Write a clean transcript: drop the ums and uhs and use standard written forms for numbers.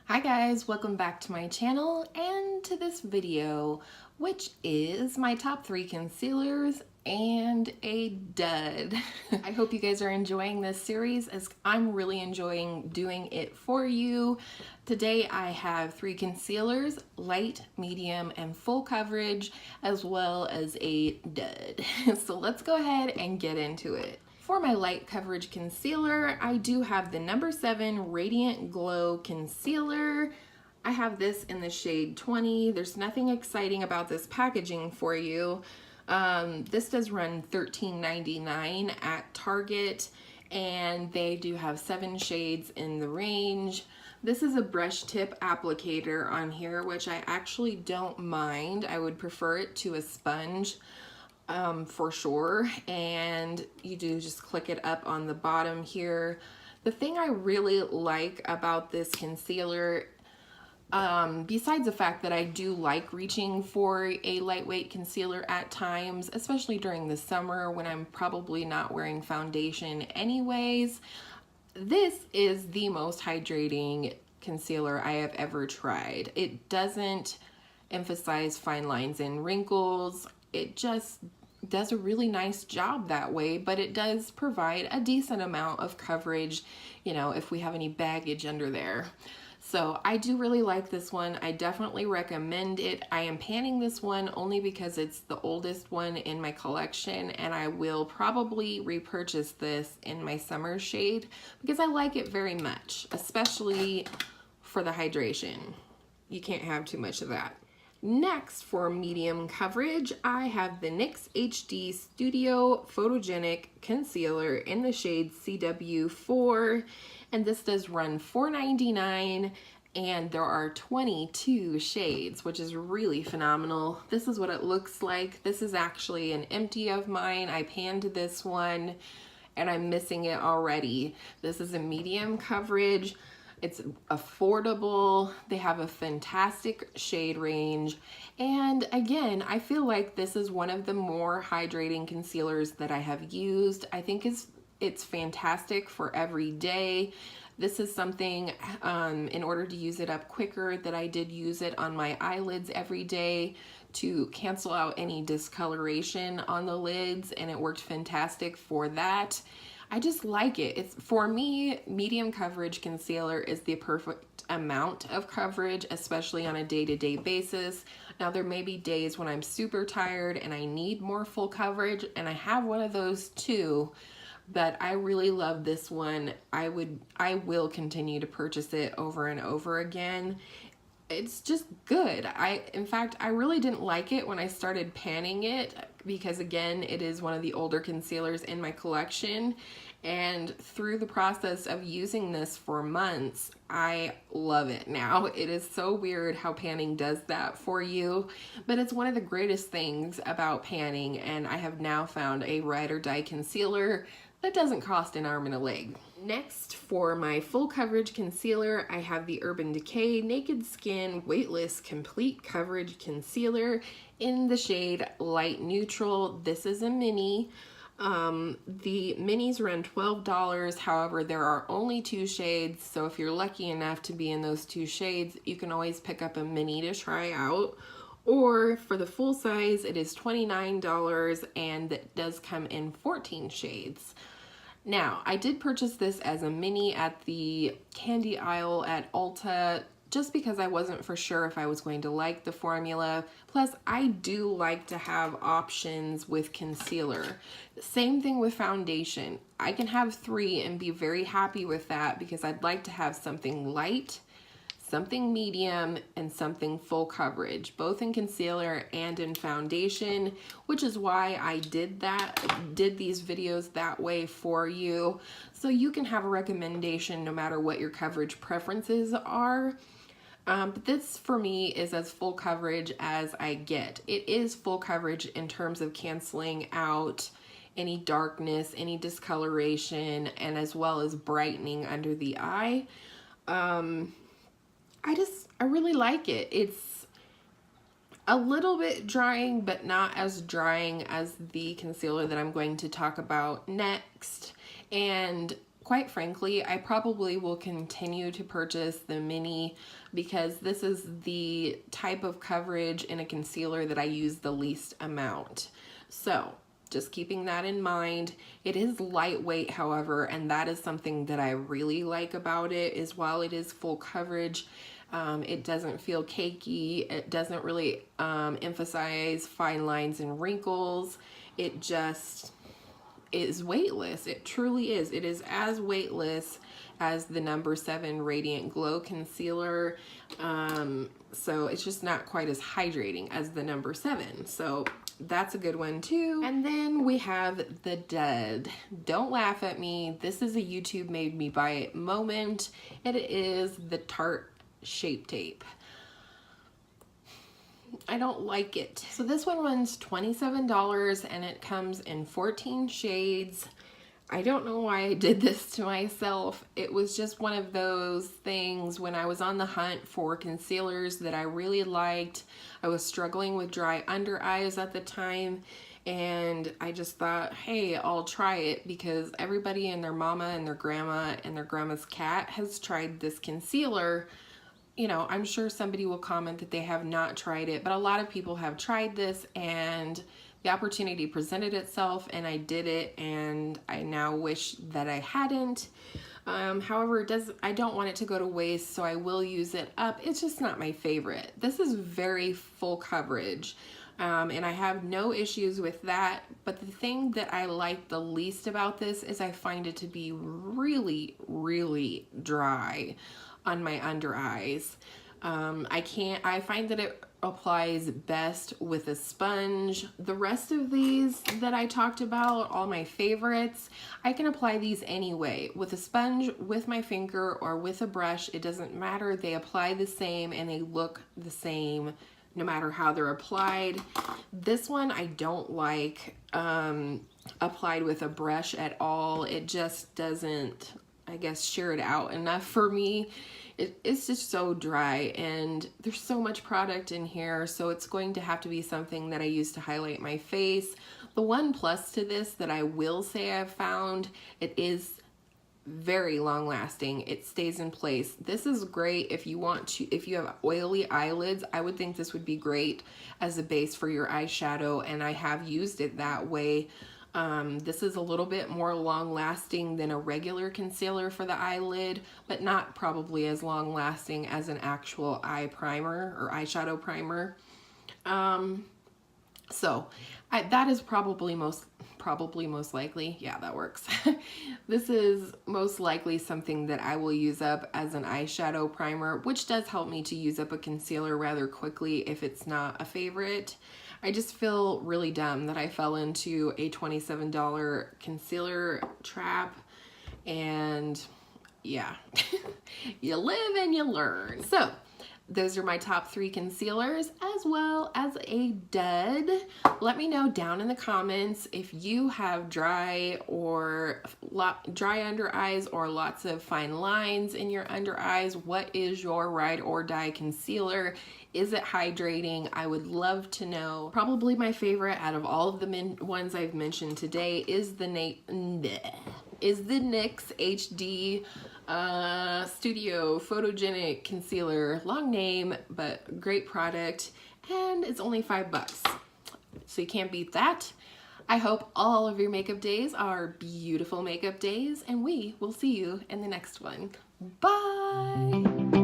Hi guys, welcome back to my channel and to this video, which is my top 3 concealers and a dud. I hope you guys are enjoying this series as I'm really enjoying doing it for you. Today I have 3 concealers, light, medium, and full coverage, as well as a dud. So let's go ahead and get into it. For my light coverage concealer, I do have the number 7 Radiant Glow Concealer. I have this in the shade 20. There's nothing exciting about this packaging for you. This does run $13.99 at Target, and they do have 7 shades in the range. This is a brush tip applicator on here, which I actually don't mind. I would prefer it to a sponge. For sure, and you do just click it up on the bottom here. The thing I really like about this concealer, besides the fact that I do like reaching for a lightweight concealer at times, especially during the summer when I'm probably not wearing foundation anyways, this is the most hydrating concealer I have ever tried. It doesn't emphasize fine lines and wrinkles. It just does a really nice job that way, but it does provide a decent amount of coverage, you know, if we have any baggage under there. So I do really like this one. I definitely recommend it. I am panning this one only because it's the oldest one in my collection, and I will probably repurchase this in my summer shade because I like it very much, especially for the hydration. You can't have too much of that. Next, for medium coverage, I have the NYX HD Studio Photogenic Concealer in the shade CW4, and this does run $4.99, and there are 22 shades, which is really phenomenal. This is what it looks like. This is actually an empty of mine. I panned this one, and I'm missing it already. This is a medium coverage. It's affordable, they have a fantastic shade range, and again, I feel like this is one of the more hydrating concealers that I have used. I think it's fantastic for every day. This is something, in order to use it up quicker, that I did use it on my eyelids every day to cancel out any discoloration on the lids, and it worked fantastic for that. I just like it. It's, for me, medium coverage concealer is the perfect amount of coverage, especially on a day-to-day basis. Now, there may be days when I'm super tired and I need more full coverage, and I have one of those too, but I really love this one. I will continue to purchase it over and over again. It's just good. In fact, I really didn't like it when I started panning it because, again, it is one of the older concealers in my collection, and through the process of using this for months, I love it now. It is so weird how panning does that for you, but it's one of the greatest things about panning, and I have now found a ride or die concealer that doesn't cost an arm and a leg. Next, for my full coverage concealer, I have the Urban Decay Naked Skin Weightless Complete Coverage Concealer in the shade Light Neutral. This is a mini. The minis run $12. However, there are only 2 shades, so if you're lucky enough to be in those 2 shades, you can always pick up a mini to try out. Or for the full size, it is $29, and it does come in 14 shades. Now, I did purchase this as a mini at the candy aisle at Ulta just because I wasn't for sure if I was going to like the formula. Plus, I do like to have options with concealer. Same thing with foundation. I can have 3 and be very happy with that because I'd like to have something light, something medium, and something full coverage, both in concealer and in foundation, which is why I did these videos that way for you, so you can have a recommendation no matter what your coverage preferences are. But this for me is as full coverage as I get. It is full coverage in terms of canceling out any darkness, any discoloration, and as well as brightening under the eye. I really like it. It's a little bit drying, but not as drying as the concealer that I'm going to talk about next. And quite frankly, I probably will continue to purchase the mini because this is the type of coverage in a concealer that I use the least amount. So just keeping that in mind. It is lightweight, however, and that is something that I really like about it, is while it is full coverage, it doesn't feel cakey. It doesn't really emphasize fine lines and wrinkles. It just is weightless. It truly is. It is as weightless as the number 7 Radiant Glow Concealer. So it's just not quite as hydrating as the number 7. So that's a good one too. And then we have the DUD. Don't laugh at me. This is a YouTube made me buy it moment. It is the Tarte Shape Tape. I don't like it. So this one runs $27 and it comes in 14 shades. I don't know why I did this to myself. It was just one of those things when I was on the hunt for concealers that I really liked. I was struggling with dry under eyes at the time, and I just thought, hey, I'll try it because everybody and their mama and their grandma and their grandma's cat has tried this concealer. You know, I'm sure somebody will comment that they have not tried it, but a lot of people have tried this, and the opportunity presented itself and I did it, and I now wish that I hadn't. However, I don't want it to go to waste, so I will use it up. It's just not my favorite. This is very full coverage, and I have no issues with that, but the thing that I like the least about this is I find it to be really, really dry on my under eyes. I find that it applies best with a sponge. The rest of these that I talked about, all my favorites, I can apply these anyway, with a sponge, with my finger, or with a brush. It doesn't matter. They apply the same and they look the same no matter how they're applied. This one I don't like applied with a brush at all. It just doesn't, I guess, shear it out enough for me. It's just so dry, and there's so much product in here, so it's going to have to be something that I use to highlight my face. The one plus to this that I will say I've found, it is very long lasting. It stays in place. This is great if you want to, if you have oily eyelids. I would think this would be great as a base for your eyeshadow, and I have used it that way. This is a little bit more long lasting than a regular concealer for the eyelid, but not probably as long lasting as an actual eye primer or eyeshadow primer. That is probably most likely, yeah, that works. This is most likely something that I will use up as an eyeshadow primer, which does help me to use up a concealer rather quickly if it's not a favorite. I just feel really dumb that I fell into a $27 concealer trap, and yeah, you live and you learn. So those are my top 3 concealers, as well as a dud. Let me know down in the comments if you have dry under eyes or lots of fine lines in your under eyes. What is your ride or die concealer? Is it hydrating? I would love to know. Probably my favorite out of all of the ones I've mentioned today is the NYX HD Studio Photogenic Concealer. Long name, but great product, and it's only $5. So you can't beat that. I hope all of your makeup days are beautiful makeup days, and we will see you in the next one. Bye!